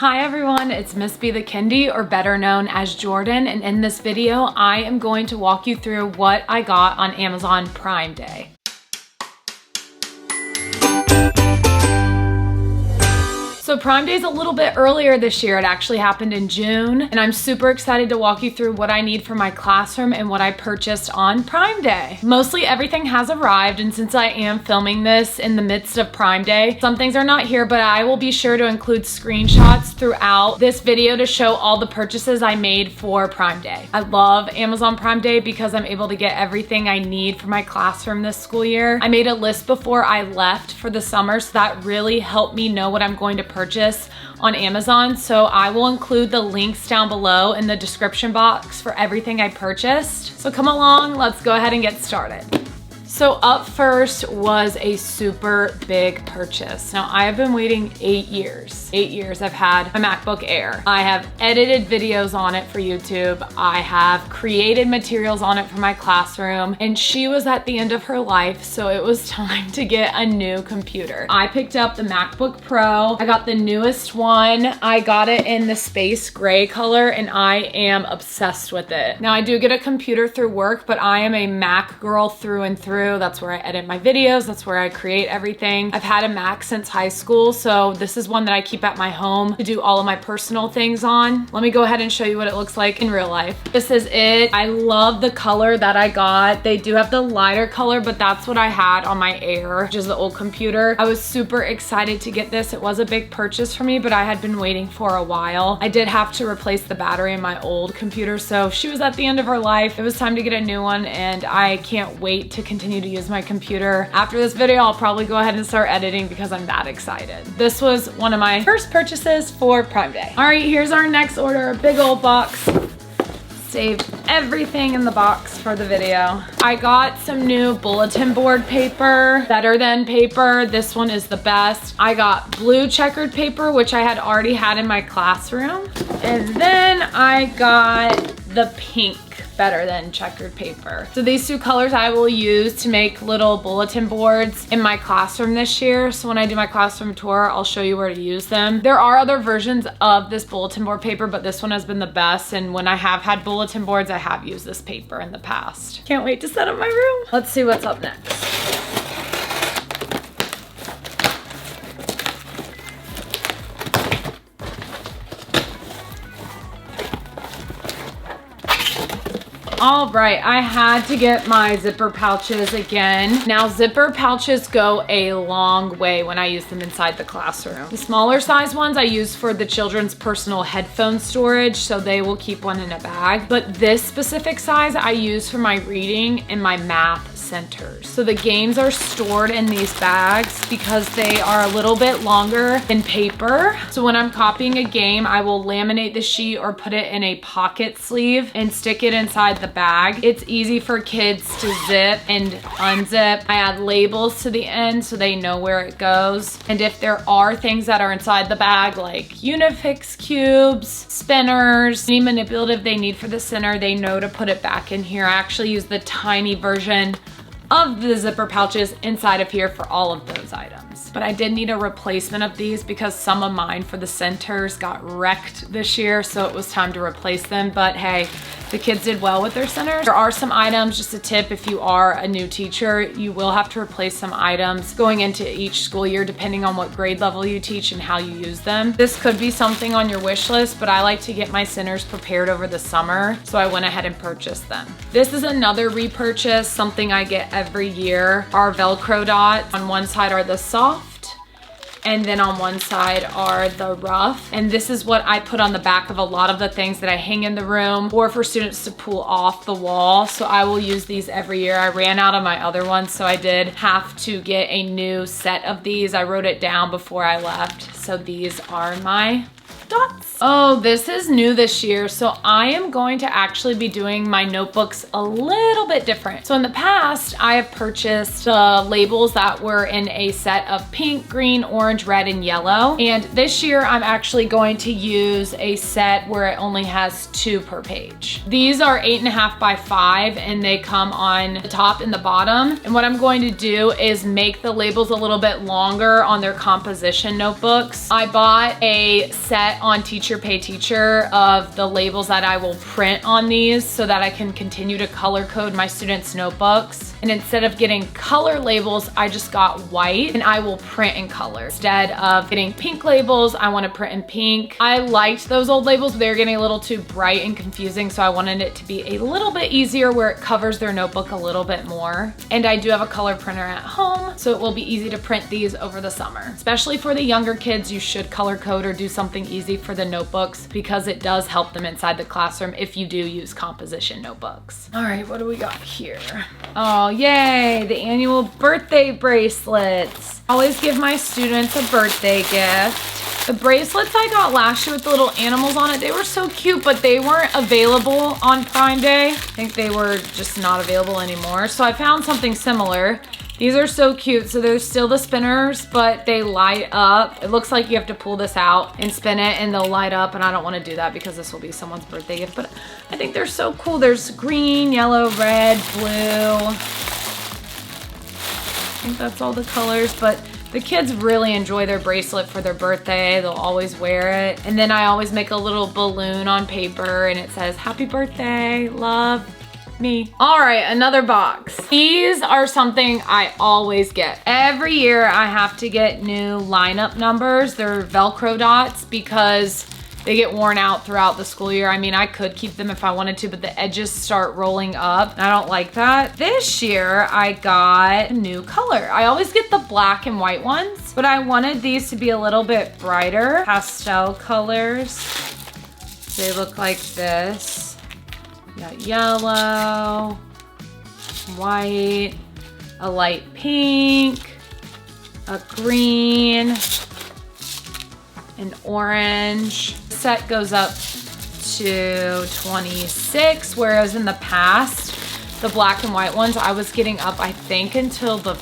Hi everyone, it's Miss B the Kindy, or better known as Jordan, and in this video I am going to walk you through what I got on Amazon Prime Day. So Prime Day is a little bit earlier this year. It actually happened in June, and I'm super excited to walk you through what I need for my classroom and what I purchased on Prime Day. Mostly everything has arrived, and since I am filming this in the midst of Prime Day, some things are not here, but I will be sure to include screenshots throughout this video to show all the purchases I made for Prime Day. I love Amazon Prime Day because I'm able to get everything I need for my classroom this school year. I made a list before I left for the summer, so that really helped me know what I'm going to purchase on Amazon. So I will include the links down below in the description box for everything I purchased. So come along, let's go ahead and get started. So up first was a super big purchase. Now I have been waiting 8 years. 8 years I've had my MacBook Air. I have edited videos on it for YouTube. I have created materials on it for my classroom, and she was at the end of her life, so it was time to get a new computer. I picked up the MacBook Pro. I got the newest one. I got it in the space gray color, and I am obsessed with it. Now I do get a computer through work, but I am a Mac girl through and through. That's where I edit my videos. That's where I create everything. I've had a Mac since high school, so this is one that I keep at my home to do all of my personal things on. Let me go ahead and show you what it looks like in real life. This is it. I love the color that I got. They do have the lighter color, but that's what I had on my Air, which is the old computer. I was super excited to get this. It was a big purchase for me, but I had been waiting for a while. I did have to replace the battery in my old computer, so she was at the end of her life. It was time to get a new one, and I can't wait to continue to use my computer. After this video, I'll probably go ahead and start editing because I'm that excited. This was one of my first purchases for Prime Day. All right, here's our next order, a big old box. Saved everything in the box for the video. I got some new bulletin board paper, better than paper. This one is the best. I got blue checkered paper, which I had already had in my classroom. And then I got the pink better than checkered paper. So these two colors I will use to make little bulletin boards in my classroom this year. So when I do my classroom tour, I'll show you where to use them. There are other versions of this bulletin board paper, but this one has been the best. And when I have had bulletin boards, I have used this paper in the past. Can't wait to set up my room. Let's see what's up next. All right, I had to get my zipper pouches again. Now, zipper pouches go a long way when I use them inside the classroom. The smaller size ones I use for the children's personal headphone storage, so they will keep one in a bag. But this specific size I use for my reading and my math centers. So the games are stored in these bags because they are a little bit longer than paper. So when I'm copying a game, I will laminate the sheet or put it in a pocket sleeve and stick it inside the bag. It's easy for kids to zip and unzip. I add labels to the end so they know where it goes. And if there are things that are inside the bag, like Unifix cubes, spinners, any manipulative they need for the center, they know to put it back in here. I actually use the tiny version of the zipper pouches inside of here for all of those items. But I did need a replacement of these because some of mine for the centers got wrecked this year, so it was time to replace them. But hey, the kids did well with their centers. There are some items, just a tip, if you are a new teacher, you will have to replace some items going into each school year depending on what grade level you teach and how you use them. This could be something on your wish list, but I like to get my centers prepared over the summer, so I went ahead and purchased them. This is another repurchase, something I get every year. Our Velcro dots. On one side are the soft, and then on one side are the rough. And this is what I put on the back of a lot of the things that I hang in the room or for students to pull off the wall. So I will use these every year. I ran out of my other ones, so I did have to get a new set of these. I wrote it down before I left. So these are my dots. Oh, this is new this year. So I am going to actually be doing my notebooks a little bit different. So in the past, I have purchased the labels that were in a set of pink, green, orange, red, and yellow. And this year I'm actually going to use a set where it only has 2 per page. These are 8.5 by 5 and they come on the top and the bottom. And what I'm going to do is make the labels a little bit longer on their composition notebooks. I bought a set on Teacher Pay Teacher of the labels that I will print on these so that I can continue to color code my students' notebooks. And instead of getting color labels, I just got white and I will print in color. Instead of getting pink labels, I want to print in pink. I liked those old labels, but they were getting a little too bright and confusing, so I wanted it to be a little bit easier where it covers their notebook a little bit more. And I do have a color printer at home, so it will be easy to print these over the summer. Especially for the younger kids, you should color code or do something easy for the notebooks because it does help them inside the classroom if you do use composition notebooks. All right, what do we got here? Oh, yay, the annual birthday bracelets. I always give my students a birthday gift. The bracelets I got last year with the little animals on it, they were so cute, but they weren't available on Prime Day. I think they were just not available anymore. So I found something similar. These are so cute. So they're still the spinners, but they light up. It looks like you have to pull this out and spin it and they'll light up, and I don't want to do that because this will be someone's birthday gift, but I think they're so cool. There's green, yellow, red, blue. I think that's all the colors, but the kids really enjoy their bracelet for their birthday. They'll always wear it. And then I always make a little balloon on paper and it says, "Happy birthday, love me." All right, another box. These are something I always get. Every year I have to get new lineup numbers. They're Velcro dots because they get worn out throughout the school year. I mean, I could keep them if I wanted to, but the edges start rolling up and I don't like that. This year I got a new color. I always get the black and white ones, but I wanted these to be a little bit brighter. Pastel colors. They look like this. You got yellow, white, a light pink, a green, an orange. Set goes up to 26, whereas in the past, the black and white ones, I was getting up, I think, until the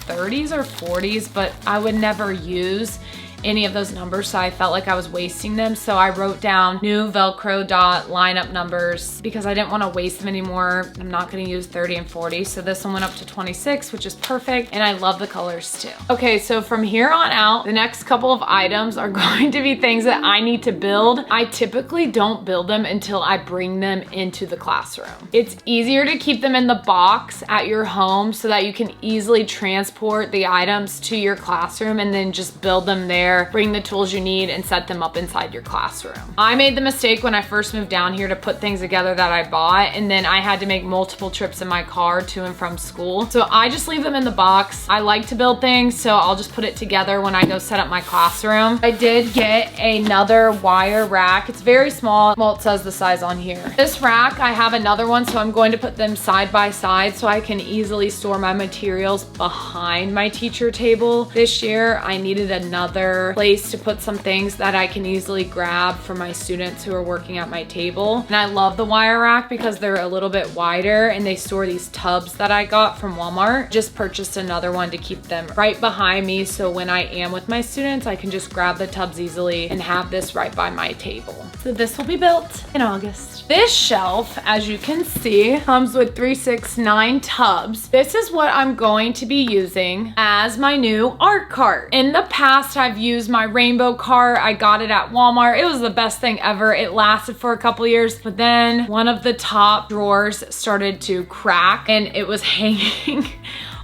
30s or 40s, but I would never use any of those numbers, so I felt like I was wasting them. So I wrote down new Velcro dot lineup numbers because I didn't want to waste them anymore. I'm not going to use 30 and 40, so this one went up to 26, which is perfect, and I love the colors too. Okay, so from here on out, the next couple of items are going to be things that I need to build. I typically don't build them until I bring them into the classroom. It's easier to keep them in the box at your home so that you can easily transport the items to your classroom and then just build them there, bring the tools you need, and set them up inside your classroom. I made the mistake when I first moved down here to put things together that I bought, and then I had to make multiple trips in my car to and from school. So I just leave them in the box. I like to build things, so I'll just put it together when I go set up my classroom. I did get another wire rack. It's very small. Well, it says the size on here. This rack, I have another one, so I'm going to put them side by side so I can easily store my materials behind my teacher table. This year, I needed another place to put some things that I can easily grab for my students who are working at my table. And I love the wire rack because they're a little bit wider and they store these tubs that I got from Walmart. Just purchased another one to keep them right behind me, so when I am with my students, I can just grab the tubs easily and have this right by my table. So this will be built in August. This shelf, as you can see, comes with 3, 6, 9 tubs. This is what I'm going to be using as my new art cart. In the past, I've used my rainbow cart. I got it at Walmart. It was the best thing ever. It lasted for a couple years, but then one of the top drawers started to crack and it was hanging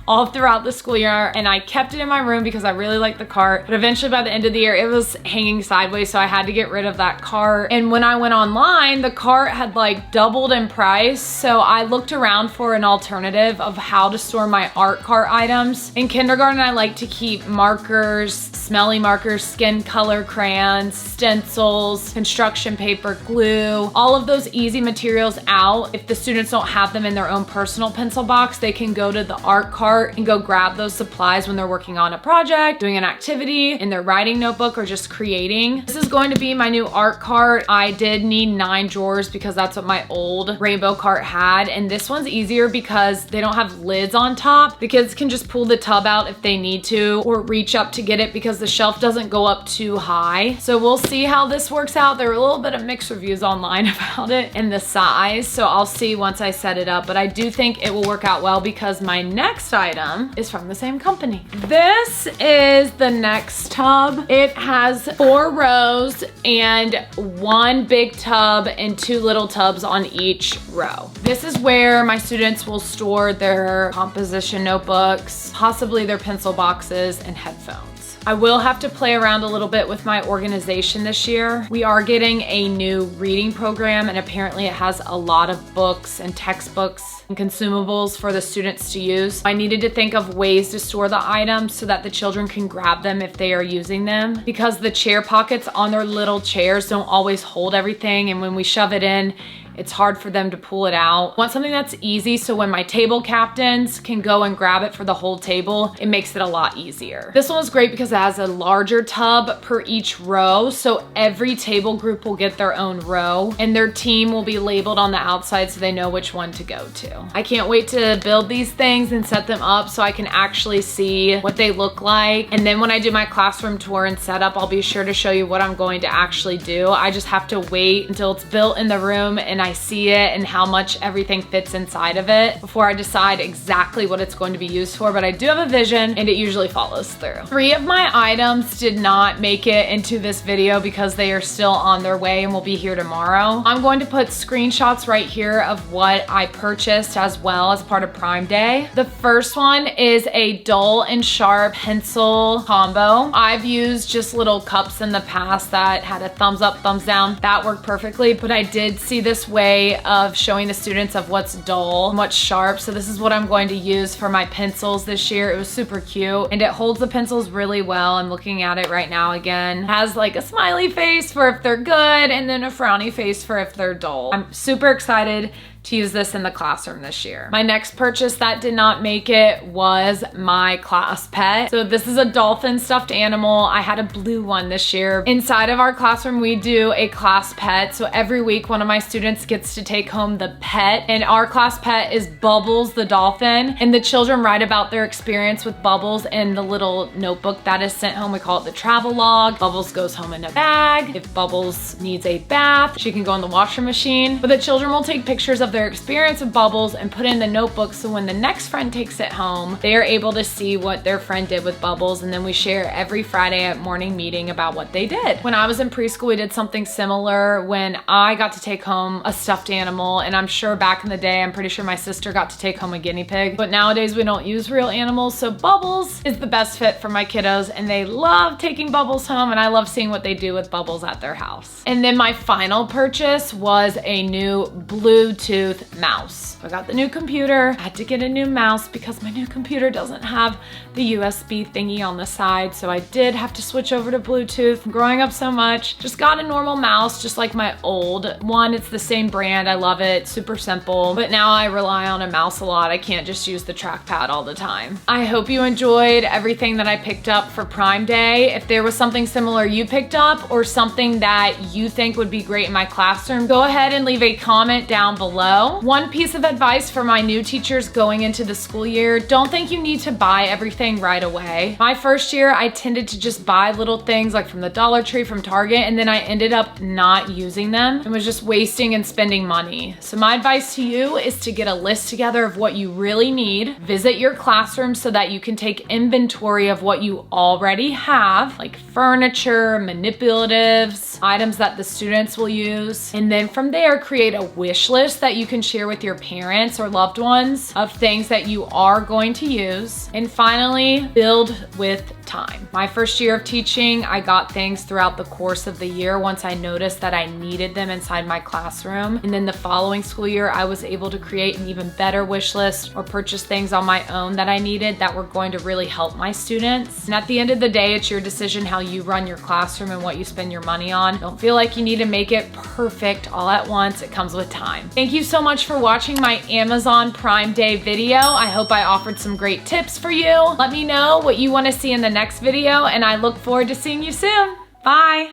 all throughout the school year, and I kept it in my room because I really liked the cart, but eventually by the end of the year it was hanging sideways, so I had to get rid of that cart. And when I went online, the cart had like doubled in price, so I looked around for an alternative of how to store my art cart items. In kindergarten, I like to keep markers, smelly markers, skin color crayons, stencils, construction paper, glue, all of those easy materials out. If the students don't have them in their own personal pencil box, they can go to the art cart and go grab those supplies when they're working on a project, doing an activity, in their writing notebook, or just creating. This is going to be my new art cart. I did need 9 drawers because that's what my old rainbow cart had, and this one's easier because they don't have lids on top. The kids can just pull the tub out if they need to or reach up to get it because because the shelf doesn't go up too high. So we'll see how this works out. There were a little bit of mixed reviews online about it and the size. So I'll see once I set it up, but I do think it will work out well because my next item is from the same company. This is the next tub. It has 4 rows and 1 big tub and 2 little tubs on each row. This is where my students will store their composition notebooks, possibly their pencil boxes and headphones. I will have to play around a little bit with my organization this year. We are getting a new reading program, and apparently it has a lot of books and textbooks and consumables for the students to use. I needed to think of ways to store the items so that the children can grab them if they are using them, because the chair pockets on their little chairs don't always hold everything, and when we shove it in, it's hard for them to pull it out. I want something that's easy, so when my table captains can go and grab it for the whole table, it makes it a lot easier. This one was great because it has a larger tub per each row, so every table group will get their own row, and their team will be labeled on the outside so they know which one to go to. I can't wait to build these things and set them up so I can actually see what they look like. And then when I do my classroom tour and setup, I'll be sure to show you what I'm going to actually do. I just have to wait until it's built in the room and I see it and how much everything fits inside of it before I decide exactly what it's going to be used for, but I do have a vision and it usually follows through. 3 of my items did not make it into this video because they are still on their way and will be here tomorrow. I'm going to put screenshots right here of what I purchased as well as part of Prime Day. The first one is a dull and sharp pencil combo. I've used just little cups in the past that had a thumbs up, thumbs down. That worked perfectly, but I did see this way of showing the students of what's dull and what's sharp. So this is what I'm going to use for my pencils this year. It was super cute and it holds the pencils really well. I'm looking at it right now again. It has like a smiley face for if they're good and then a frowny face for if they're dull. I'm super excited to use this in the classroom this year. My next purchase that did not make it was my class pet. So this is a dolphin stuffed animal. I had a blue one this year. Inside of our classroom, we do a class pet. So every week, one of my students gets to take home the pet, and our class pet is Bubbles the dolphin. And the children write about their experience with Bubbles in the little notebook that is sent home. We call it the travel log. Bubbles goes home in a bag. If Bubbles needs a bath, she can go in the washer machine. But the children will take pictures of their experience with Bubbles and put it in the notebook, so when the next friend takes it home, they are able to see what their friend did with Bubbles, and then we share every Friday at morning meeting about what they did. When I was in preschool, we did something similar when I got to take home a stuffed animal, and I'm sure back in the day, I'm pretty sure my sister got to take home a guinea pig, but nowadays we don't use real animals, so Bubbles is the best fit for my kiddos, and they love taking Bubbles home, and I love seeing what they do with Bubbles at their house. And then my final purchase was a new Bluetooth mouse. I got the new computer. I had to get a new mouse because my new computer doesn't have the USB thingy on the side, so I did have to switch over to Bluetooth. I'm growing up so much. Just got a normal mouse, just like my old one. It's the same brand. I love it. Super simple. But now I rely on a mouse a lot. I can't just use the trackpad all the time. I hope you enjoyed everything that I picked up for Prime Day. If there was something similar you picked up or something that you think would be great in my classroom, go ahead and leave a comment down below. One piece of advice for my new teachers going into the school year: don't think you need to buy everything right away. My first year, I tended to just buy little things like from the Dollar Tree, from Target, and then I ended up not using them and was just wasting and spending money. So my advice to you is to get a list together of what you really need, visit your classroom so that you can take inventory of what you already have, like furniture, manipulatives, items that the students will use, and then from there, create a wish list that you can share with your parents or loved ones of things that you are going to use. And finally, build with time. My first year of teaching, I got things throughout the course of the year once I noticed that I needed them inside my classroom. And then the following school year, I was able to create an even better wish list or purchase things on my own that I needed that were going to really help my students. And at the end of the day, it's your decision how you run your classroom and what you spend your money on. Don't feel like you need to make it perfect all at once. It comes with time. Thank you so much for watching my Amazon Prime Day video. I hope I offered some great tips for you. Let me know what you want to see in the next video, and I look forward to seeing you soon. Bye.